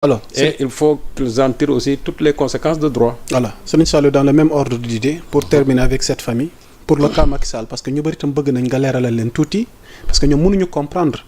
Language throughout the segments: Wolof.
Alors, et il faut qu'ils en tirent aussi toutes les conséquences de droit. Voilà, Serigne Saliou, dans le même ordre d'idée, pour terminer avec cette famille, pour le cas Macky Sall, parce que ñu bëri tam bëgg nañ nga leeralal leen tuuti parce que ñoom mënuñu comprendre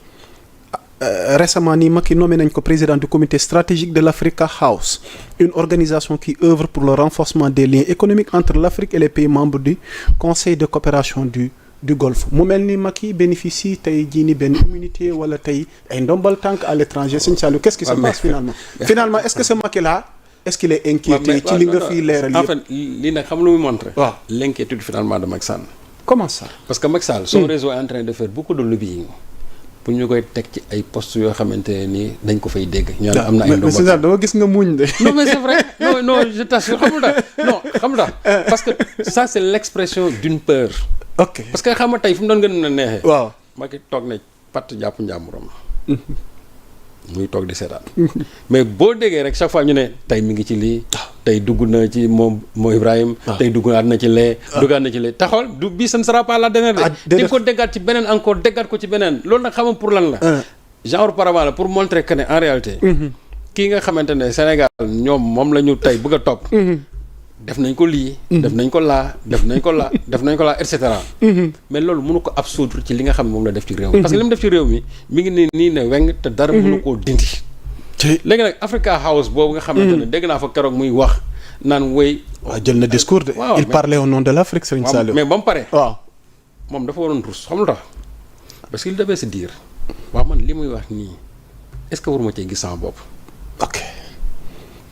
récemment nii Macky nommé nañ ko président du comité stratégique de l'Africa House, une organisation qui œuvre pour le renforcement des liens économiques entre l'Afrique et les pays membres du Conseil de coopération du Golfe. mu mel ni Macky bénéficie tey jii ni benn immunité wala tey ay ndombal tànk à l'étranger. Serigne Saliou, qu'est-ce qui se passe finalement est-ce que ce Macky là est-ce qu'il est inquiété ci li nga fii leeral en fait lii nag xam lu muy montré. waaw l'inquiétude finalement de Macky Sall. comment ça. parce que Macky Sall son réseau est en train de faire beaucoup de lobbying pour ñu koy teg ci ay postes yoo xamante ne nii dañ ko fay dégg. ñu am na ay ndombal mais dama gis nga muñ de. non mais c'est vrai non je t'assure xam nga parce que ça c'est l'expression d'une peur. ok parce que xam nga tey fu mu doon gën a neexee. waaw Macky toog na patt jàpp njàmburam. muy toog di seetaan. mais boo déggee rek chaque fois ñu ne tey mi ngi ci lii. tey dugg na ci moom Ibrahim. tey duggaat na ci lee. duggaat na ci lee taxawal du bii ce ne sera pas la dernière de. di ko déggaat ci beneen encore déggaat ko ci beneen loolu nag xam nga pour lan la. genre paravent la pour montrer que ne en réalité. kii nga xamante ne Sénégal ñoom moom la ñu tey bëgg a topp. def nañ ko lii. def nañ ko laa def nañ ko laa def nañ ko laa et cetera. mais loolu mënu ko absoudre ci li nga xam ne moom la def ci réew mi. parce que li mu def ci réew mi mi ngi nii ne weng te dara mënu koo dindi. léegi nag Africa House boobu nga xamante ne dégg naa fa keroog muy wax naan woy. waaw jël na discours de. il parlait au nom de l'Afrique, Serigne Saliou. mais ba mu pare. waaw moom dafa waroon rus xam lu tax parce que il devait se dire waaw man li muy wax nii est-ce que waruma cee gis sama bopp. ok.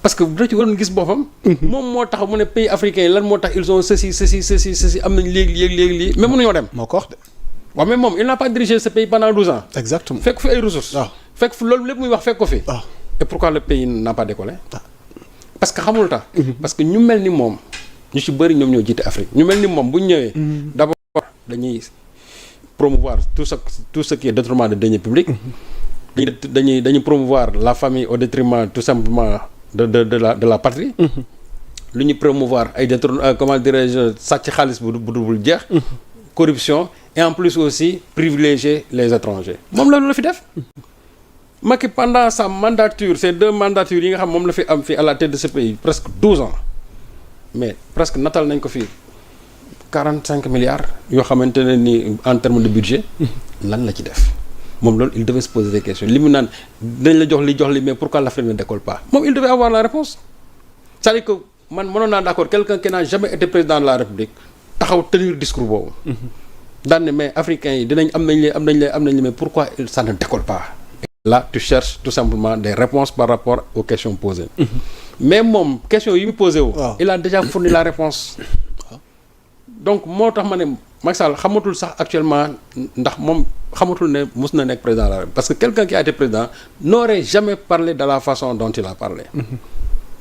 parce que bu ci waroon gis boppam. moom moo tax mu ne pays africains yi lan moo tax ils ont ceci am nañ léegi lii mais mënuñoo dem. moo ko wax de. waaw mais moom il n'a pas dirigé ce pays pendant 12 ans. exactement fekk fi ay ressources. waaw fekk fi loolu lépp muy wax fekk ko fi. waaw et pourquoi le pays n'a pas décollé. parce que xamul tax. parce que ñu mel ni moom ñu ci bëri ñoom ñoo jiite Afrique ñu mel ni moom bu ñu ñëwee. d'abord dañuy promouvoir tout ce qui est détournement de deniers publics. dañuy promouvoir la famille au détriment tout simplement de la patrie. lu ñu promouvoir ay comment dirais-je sàcc xaalis bu dul jeex. corruption et en plus aussi privilégier les étrangers moom la fi def. Macky pendant sa mandature ces 2 mandatures yi nga xam moom la fi am fii à la tête de ce pays presque 12 ans mais presque natal nañ ko fii 45 milliards yoo xamante ne ni en termes de budget lan la ci def moom loolu il devait se poser des questions li mu naan dañ la jox li mais pourquoi l'Afrique ne décolle pas moom il devait avoir la réponse c'est-à-dire que man mënoon naa d'accord quelqu'un qui n'a jamais été président de la République taxaw tenir discours boobu daan ne mais africains yi dinañ am nañ li mais pourquoi ça ne décolle pas. Là tu cherches tout simplement des réponses par rapport aux questions posées. mais moom question yi mu posé wu. il a déjà fourni la réponse. donc moo tax ma ne Macky Sall xamatul sax actuellement ndax moom xamatul ne mus na nekk président de la République parce que quelqu'un qui a été président n'aurait jamais parlé de la façon dont il a parlé.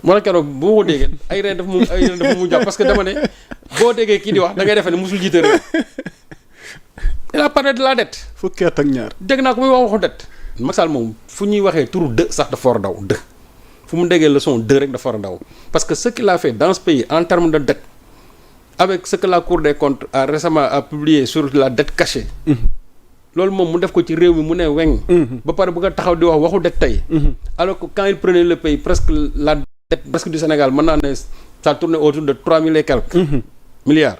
moo la keroog bu ma ko déggee ay reen dafa mu jàpp parce que dama ne boo déggee kii di wax da ngay defee ne musul jiite réew. il a parlé de la dette. fukki at ak ñaar. dégg naa ko muy waxu dette. Macky Sall moom fu ñuy waxee turu dë sax dafa war a daw dë fu mu déggee leçon dë rek dafa war a daw parce que ce qu'il a fait dans ce pays en termes de dette avec ce que la Cour des comptes a récemment publié sur la dette cachée loolu moom mu def ko ci réew mi mu ne weng ba pare bëgg a taxaw di wax waxu dette tey alors que quand il prenait le pays presque la dette presque du Sénégal mën naa ne ça tournait autour de 3000 et quelques milliards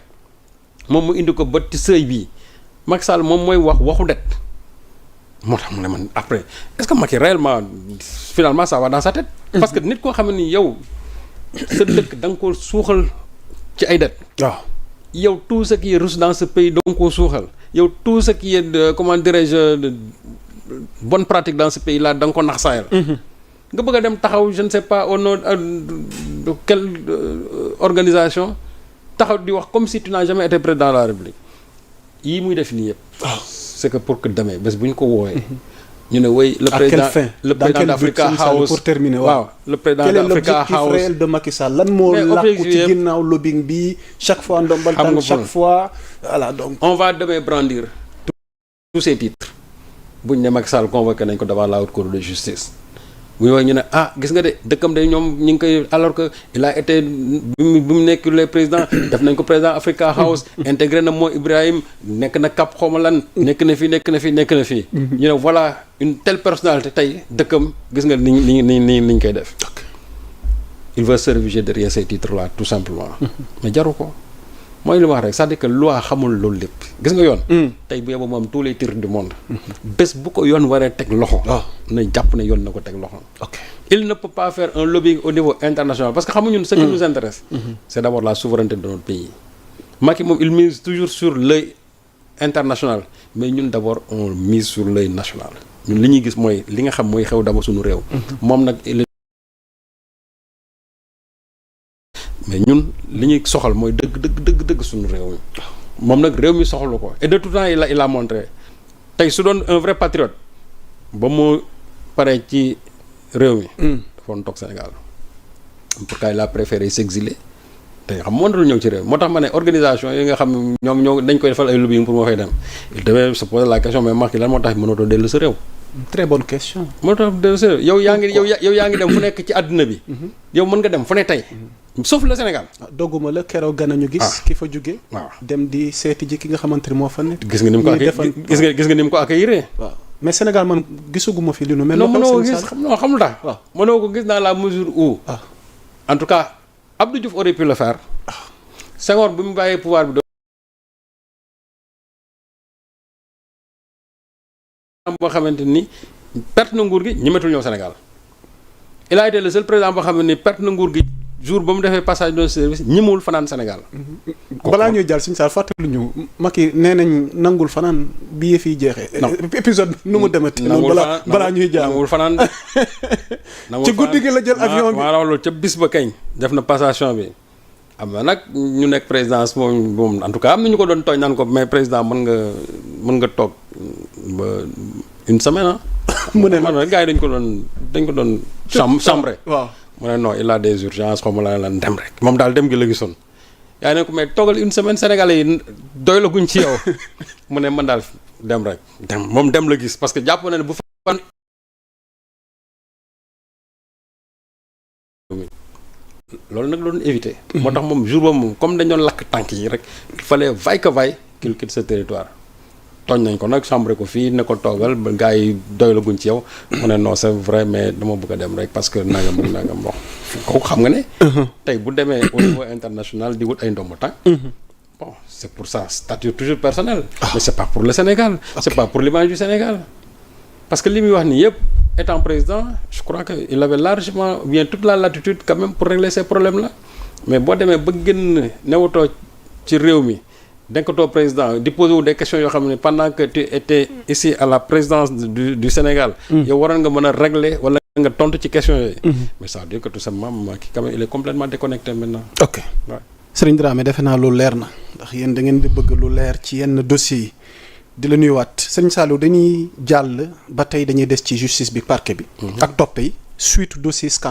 moom mu indi ko ba ci seuil bii Macky Sall moom mooy waxu dette moo tax mu ne man après est-ce que Macky réellement finalement ça va dans sa tête. parce que nit koo xam ne ni yow sa dëkk da nga ko suuxal ci ay dettes. waaw yow tout ce qui est ressource dans ce pays da nga koo suuxal yow tout ce qui est comment dirais-je de bonne pratique dans ce pays là da nga ko nax saayal. nga bëgg a dem taxaw je ne sais pas au nom de quelle organisation taxaw di wax comme si tu n'as jamais été président de la République yii muy def nii yëpp. c'est que pour que demee bés bu ñu ko woowee. ñu ne oui le président d'Africa House pour terminer waaw le président d'Africa House quel est l'objectif réel de Macky Sall lan moo làkku ci ginnaaw lobbying bi chaque fois ndombal tànk chaque fois voilà donc. on va demain brandir tous ces titres bu ñu ne Macky Sall convoqué nañ ko devant la haute cour de justice bu ñu wax ñu ne gis nga de dëkkam de ñoom ñu ngi koy alors que il a été bi mu nekk les président def nañ ko président Africa House intégré na moo Ibrahim nekk na Cap xawma lan nekk na fii ñu ne voilà une telle personnalité tey dëkkam gis nga niñ koy def il veut se réfugier derrière ces titres là tout simplement mais jaru ko mooy li wax rek c'est-à-dire que loi xamul loolu lépp gis nga yoon tey bu yeboo moom tous les titres du monde bés bu ko yoon waree teg loxo na jàpp ne yoon na ko teg loxo il ne peut pas faire un lobbying au niveau international parce que xamuñu ñun ce qui nous intéresse c'est d'abord la souveraineté de notre pays Macky moom il mise toujours sur l'œil international mais ñun d'abord on mise sur l'œil national ñun li ñuy gis mooy li nga xam mooy xew d'abord suñu réew moom nag mais ñun li ñuy soxal mooy dëgg suñu réew mi moom nag réew mi soxalu ko et de tout temps il a montré tey su doon un vrai patriote ba mu pare ci réew mi dafoon toog Sénégal pourquoi il a préféré s'exiler te xam mënatul ñëw ci réew moo tax ma ne organisation yi nga xam ñoom dañ koy defal ay lobbying pour moo fay dem il devait se poser la question mais Macky lan moo tax mënatoo dellu sa réew. très bonne question. moo tax dellu sa réew yow yaa ngi dem fu nekk ci àdduna bi. yow mën nga dem fu ne tey. sauf le Sénégal. dogguma la keroog gën a ñu gis. ki fa jóge waaw dem di seeti ji ki nga xamante ni moo fa nekk. gis nga ni mu ko accueillir. waaw mais Sénégal man gisuguma fi li nu mel. non mënoo ko gis xamul tax. waaw mënoo ko gis dans la mesure où. en tout cas Abdou Diouf aurait pu le faire. Senghor bi mu bàyyee pouvoir bi. boo xamante ni perte na nguur gi ñemetul ñëw Sénégal il a été le seul président boo xam ne perte na nguur gi jour ba mu defee passage de service ñemewul fanaan Sénégal. balaa ñuy jàll suñu saal fàttali ñu Macky nee nañ nangul fanaan bi yëf yi jeexee. épisode nu mu demati. balaa ñuy jàll nangul fanaan ci guddi gi la jël avion bi. waaw loolu ca bis ba kañ def na passation bi. am na nag ñu nekk présidence moom en tout cas am na ñu ko doon tooñ naan ko mais président mën nga toog ba une semaine mu ne man gars yi dañ ko doon chambre waaw mu ne non il a des urgences xaw ma lan dem rek moom daal dem gi la gisoon yaa ne ko mais toogal une semaine sénégalais yi doy la guñ ci yow mu ne man daal dem rek moom dem la gis parce que jàpp na ne bu fa loolu nag la doon éviter. moo tax moom jour boobu moom comme dañ doon lakk tànk yi rek il fallait vaille que vaille qu'il quitte ce territoire tooñ nañ ko nag chambre ko fii ne ko toogal ba gars yi doy la guñ ci yow mu ne non c'est vrai mais dama bëgg a dem rek parce que nangam ak nangam bon kooku xam nga ne tey bu demee au niveau international di wut ay ndombo tànk bon c'est pour ça statut toujours personnel mais c'est pas pour le Sénégal c'est pas pour l'image du Sénégal parce que li muy wax nii yëpp étant président je crois que il avait largement bien toute la latitude quand même pour régler ces problèmes là mais boo demee ba génn newatoo ci réew mi nekkatoo président di poser wu des questions yoo xam ne pendant que tu étais ici à la présidence du Sénégal yow waroon nga mën a régler wala nga tontu ci questions yooyu mais ça veut dire que tout simplement Macky quand même il est complètement déconnecté maintenant. ok Serigne Dramé defe naa loolu leer na ndax yéen da ngeen di bëgg lu leer ci yenn dossiers yi di la nuyuwaat Serigne Saliou dañuy jàll ba tey dañuy des ci justice bi parquet bi ak toppe yi suite dossier scandale